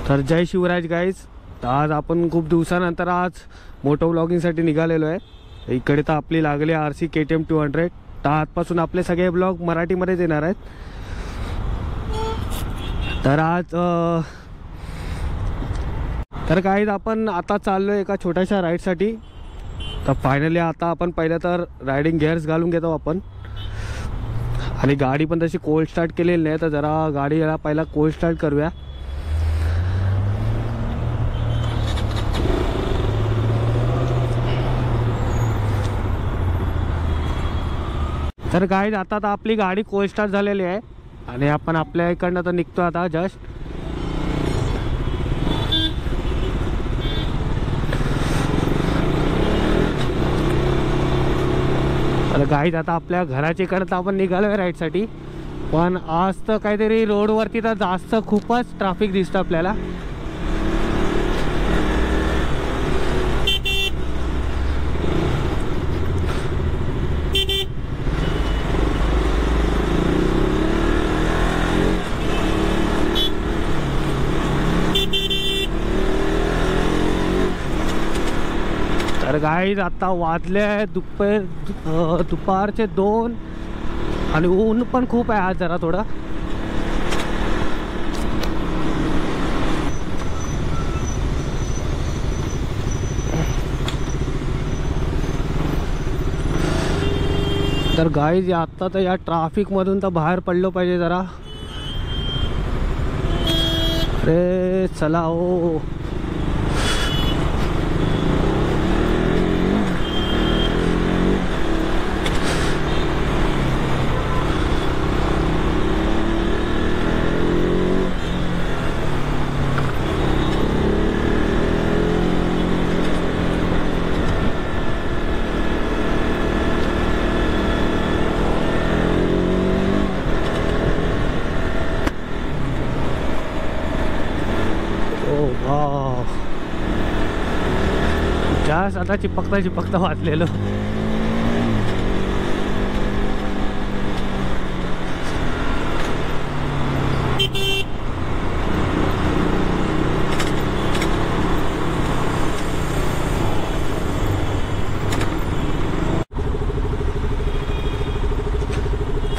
तर जय शिवराज गाईज. आज आपण खूप दिवसानंतर आज मोटो ब्लॉगिंगसाठी निघालेलो आहे. इकडे तर आपली लागली RC KTM 200. तर आजपासून आपले सगळे ब्लॉग मराठीमध्येच येणार आहेत. तर आज तर गाईज आपण आता चाललो आहे एका छोट्याशा राईडसाठी. तर फायनली आता आपण पहिलं तर रायडिंग गिअर्स घालून घेतो आपण. आणि गाडी पण तशी कोल्ड स्टार्ट केलेली नाही, तर जरा गाडीला पहिला कोल्ड स्टार्ट करूया. तर गाईज आता तर आपली गाडी कोल्ड स्टार्ट झालेली आहे आणि आपण आपल्या इकडनं तर निघतो आता जस्ट. तर गाईज आता आपल्या घराच्या इकडं तर आपण निघालो आहे राईडसाठी. पण आज तर काहीतरी रोडवरती तर जास्त खूपच ट्रॅफिक दिसतं आपल्याला. तर गाईज आता वाजले दुपारचे 2 आणि ऊन पण खूप आहे आज जरा थोडं. तर गाईज आता तर या ट्रॅफिक मधून तर बाहेर पडलो पाहिजे जरा. अरे चला ओ. जास्त आता चिपकता वाचलेलो.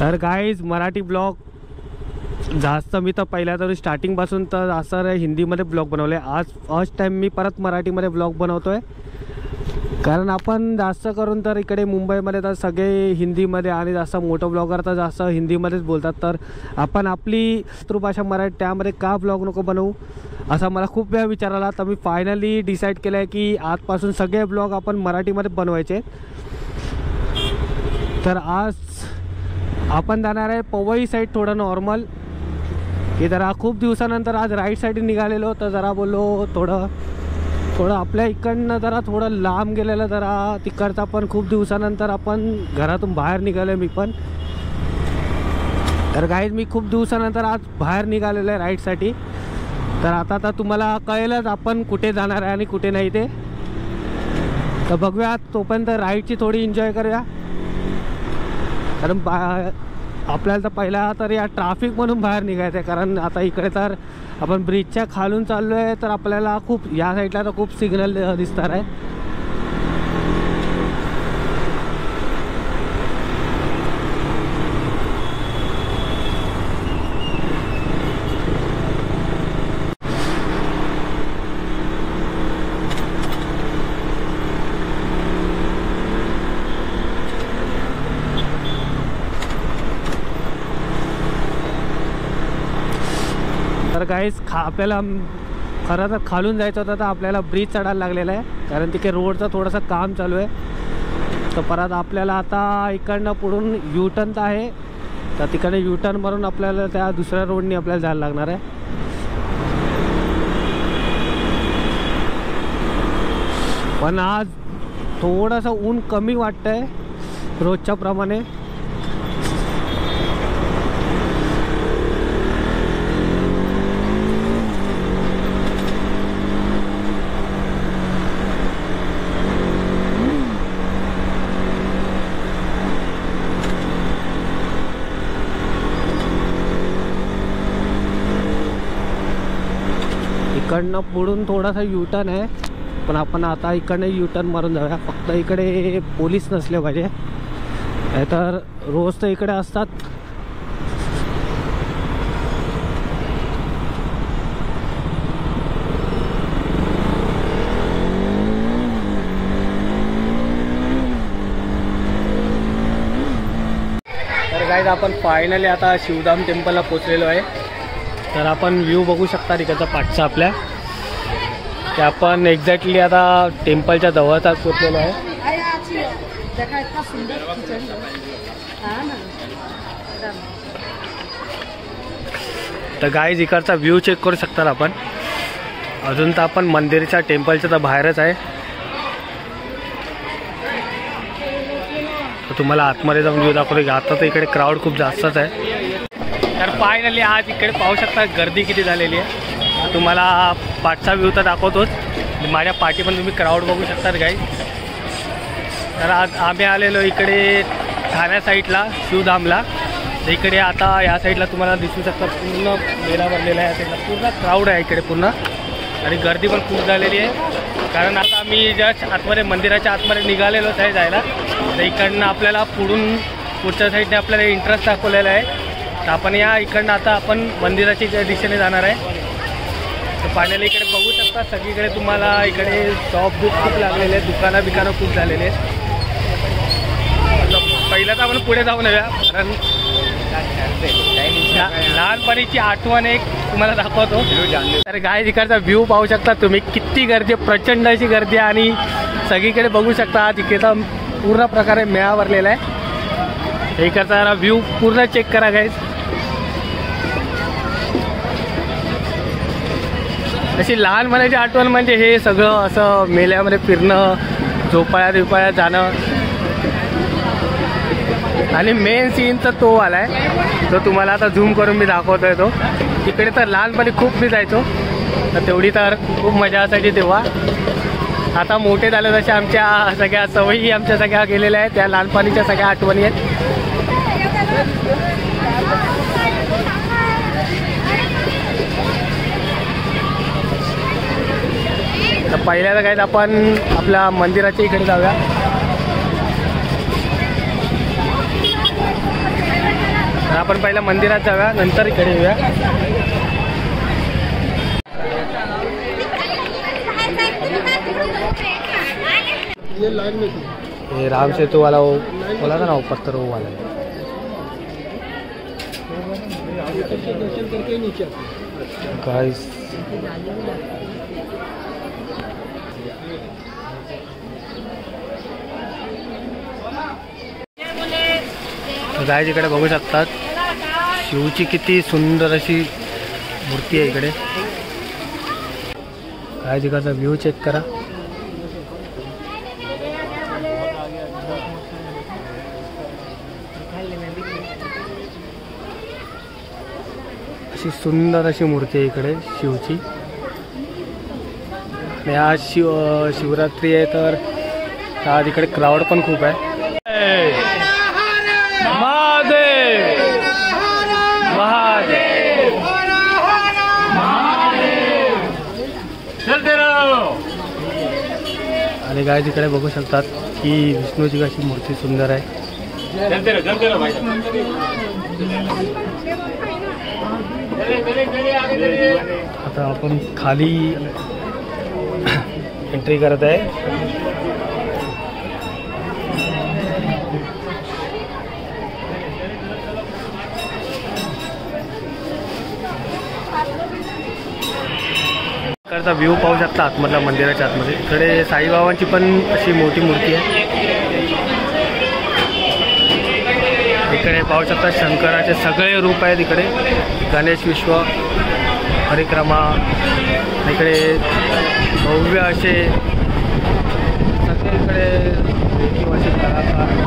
तर गाईज मराठी ब्लॉग जास्त मी तर पहिल्या तरी स्टार्टिंगपासून तर असं हिंदीमध्ये ब्लॉग बनवले. आज फर्स्ट टाइम मी परत मराठीमध्ये ब्लॉग बनवतोय. कारण आपण जास्त करून तर इकडे मुंबईमध्ये तर सगळे हिंदीमध्ये आणि जास्त मोठं ब्लॉगर तर जास्त हिंदीमध्येच बोलतात. तर आपण आपली मातृभाषा मराठी त्यामध्ये का ब्लॉग नको बनवू असा मला खूप वेळा विचारायला. तर मी फायनली डिसाईड केलं आहे की आजपासून सगळे ब्लॉग आपण मराठीमध्ये बनवायचे. तर आज आपण जाणार आहे पवई साईड थोडं नॉर्मल. की जरा खूप दिवसानंतर आज राईडसाठी निघालेलो. तर जरा बोललो थोडं आपल्या इकडनं जरा थोडं लांब गेलेलं जरा तिकडचा. पण खूप दिवसानंतर आपण घरातून बाहेर निघालो मी पण. तर गाईज मी खूप दिवसानंतर आज बाहेर निघालेलो आहे राईडसाठी. तर आता तुम्हाला कळेलच आपण कुठे जाणार आहे आणि कुठे नाही ते. तर बघूया तोपर्यंत राईडची थोडी एन्जॉय करूया. कारण आपल्याला तर पहिला तर या ट्रॅफिक म्हणून बाहेर निघायचं आहे. कारण आता इकडे तर आपण ब्रिजच्या खालून चाललो आहे. तर आपल्याला खूप या साईडला तर खूप सिग्नल दिसणार आहे. तर गाईज आपल्याला खरं तर खालून जायचं होतं तर आपल्याला ब्रिज चढायला लागलेला आहे. कारण तिथे रोडचं थोडंसं काम चालू आहे. तर परत आपल्याला आता इकडनं पुढून U-टर्न तर आहे. तर तिकडे U-टर्न मारून आपल्याला त्या दुसऱ्या रोडनी आपल्याला जायला लागणार आहे. पण आज थोडंसं ऊन कमी वाटतंय रोजच्या प्रमाणे. इकडनं पुढून थोडासा युटर्न आहे, पण आपण आता इकडनं युटर्न मारून जाऊया. फक्त इकडे पोलीस नसले पाहिजे, नाहीतर रोज तर इकडे असतात. तर गाईज आपण फायनली आता शिवधाम टेम्पलला पोचलेलो आहे. तर आपण व्ह्यू बघू शकता तिकडचा पाठचा आपल्या, की आपण एक्झॅक्टली आता टेम्पलच्या जवळचा पोचलेलो आहे. तर गाईज इकडचा व्ह्यू चेक करू शकता आपण. अजून तर आपण मंदिरच्या टेम्पलच्या तर बाहेरच आहे. तर तुम्हाला आतमध्ये जाऊन व्ह्यू दाखवतो. आता तर इकडे क्राऊड खूप जास्तच आहे. तर फायनली आज इकडे पाहू शकता गर्दी किती झालेली आहे. तुम्हाला पाठचा व्ह्यू तर दाखवतोच, माझ्या पाठी पण तुम्ही क्राऊड बघू शकता गाईज. तर आज आम्ही आलेलो इकडे ठाण्या साईडला शिवधामला. तर इकडे आता ह्या साईडला तुम्हाला दिसू शकता पूर्ण मेला भरलेला आहे. या साईडला पूर्ण क्राऊड आहे इकडे पूर्ण, आणि गर्दी पण खूप झालेली आहे. कारण आता आम्ही जस्ट आतमध्ये मंदिराच्या आतमध्ये निघालेलोच आहे जायला. तर इकडनं आपल्याला पुढच्या साईडने आपल्याला इंटरेस्ट दाखवलेला आहे. तर आपण या इकडनं आता आपण मंदिराच्या दिशेने जाणार आहे. तर फायनली इकडे बघू शकता सगळीकडे तुम्हाला इकडे शॉप खूप लागलेले आहेत, दुकानं खूप झालेले आहेत. पहिलं तर आपण पुढे जाऊन येऊया, कारण लहानपणीची आठवण एक तुम्हाला दाखवतो. तर गाय इकडचा व्ह्यू पाहू शकता तुम्ही, किती गर्दी, प्रचंड अशी गर्दी. आणि सगळीकडे बघू शकता तिकडचा पूर्ण प्रकारे मेळा भरलेला आहे. इकडचा व्ह्यू पूर्ण चेक करा गाईज. अशी लहानपणाची आठवण म्हणजे हे सगळं असं मेल्यामध्ये फिरणं, झोपाळ्या जाणं. आणि मेन सीन तर तो आला आहे, तो तुम्हाला आता झूम करून मी दाखवतोय. तो तिकडे तर लहानपणी खूप मी जायचो, तर तेवढी तर खूप मजा असायची तेव्हा. आता मोठे झाले तसे आमच्या सगळ्या सवयी आमच्या सगळ्या गेलेल्या आहेत, त्या लहानपणीच्या सगळ्या आठवणी आहेत. तर पहिल्यांदा काय आपण आपल्या मंदिराच्या इकडे जाऊया. तर आपण पहिल्या मंदिरात जाऊया, नंतर इकडे येऊया. हे राम सेतू वाला बोला था ना, पत्थर वो वाला. गाइस गाइस इकडे बघू शकतात शिवची किती सुंदर अशी मूर्ती आहे इकडे. गाइस इकडचा व्ह्यू चेक करा. अशी सुंदर अशी मूर्ती आहे इकडे शिवची. आणि आज शिवरात्री आहे, तर आज इकडे क्राऊड पण खूप आहे. आणि गाय तिकडे बघू शकतात की विष्णूची कशी मूर्ती सुंदर आहे. आता आपण खाली एंट्री करत आहे. इकडचा व्ह्यू पाहू शकता आतमधल्या मंदिराच्या आतमध्ये. इकडे साईबाबांची पण अशी मोठी मूर्ती आहे. इकडे पाहू शकता शंकराचे सगळे रूप आहेत. इकडे गणेश विश्व परिक्रमा, इकडे भव्य असे सगळीकडे असे कलाकार.